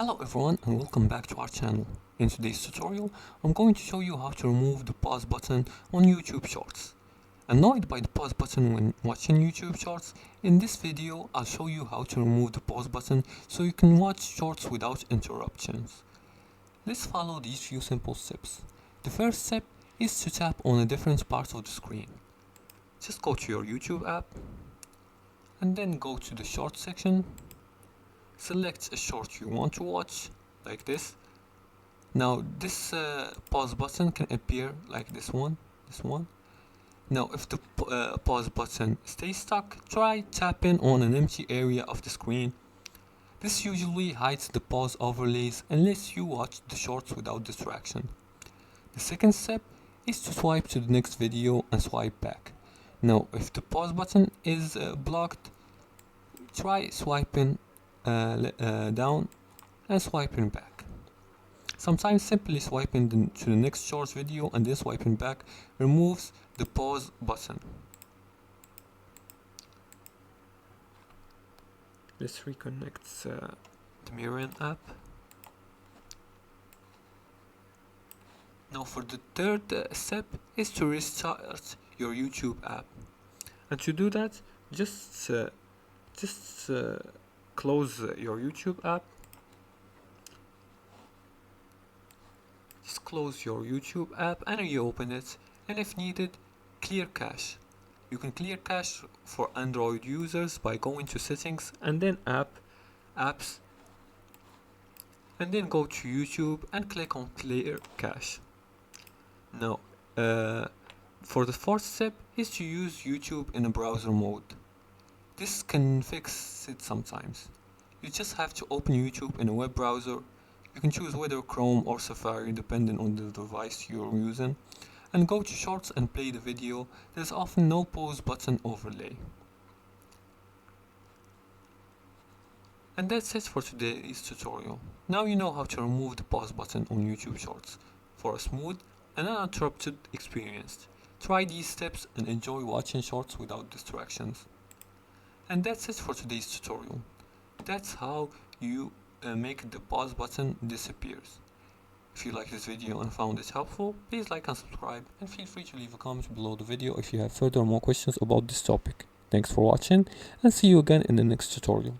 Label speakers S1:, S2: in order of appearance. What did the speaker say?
S1: Hello everyone and welcome back to our channel. In today's tutorial, I'm going to show you how to remove the pause button on YouTube Shorts. Annoyed by the pause button when watching YouTube Shorts? In this video, I'll show you how to remove the pause button so you can watch Shorts without interruptions. Let's follow these few simple steps. The first step is to tap on a different part of the screen. Just go to your YouTube app and then go to the Shorts section. Select a short you want to watch, like this. Now this pause button can appear like this one. Now if the pause button stays stuck, try tapping on an empty area of the screen. This usually hides the pause overlays and lets you watch the shorts without distraction. The second step is to swipe to the next video and swipe back. Now if the pause button is blocked, try swiping down and swiping back. Sometimes simply swiping to the next short video and then swiping back removes the pause button. Let's reconnect the mirroring app. Now for the third step is to restart your YouTube app, and to do that just close your YouTube app. Just close your YouTube app and reopen it, and if needed, clear cache. You can clear cache for Android users by going to settings and then apps, and then go to YouTube and click on clear cache. Now for the fourth step is to use YouTube in a browser mode. This can fix it sometimes. You just have to open YouTube in a web browser. You can choose whether Chrome or Safari depending on the device you're using, and go to Shorts and play the video. There's often no pause button overlay. And that's it for today's tutorial. Now you know how to remove the pause button on YouTube Shorts for a smooth and uninterrupted experience. Try these steps and enjoy watching Shorts without distractions. And that's it for today's tutorial. That's how you make the pause button disappears. If you like this video and found it helpful, please like and subscribe, and feel free to leave a comment below the video if you have further more questions about this topic. Thanks for watching, and see you again in the next tutorial.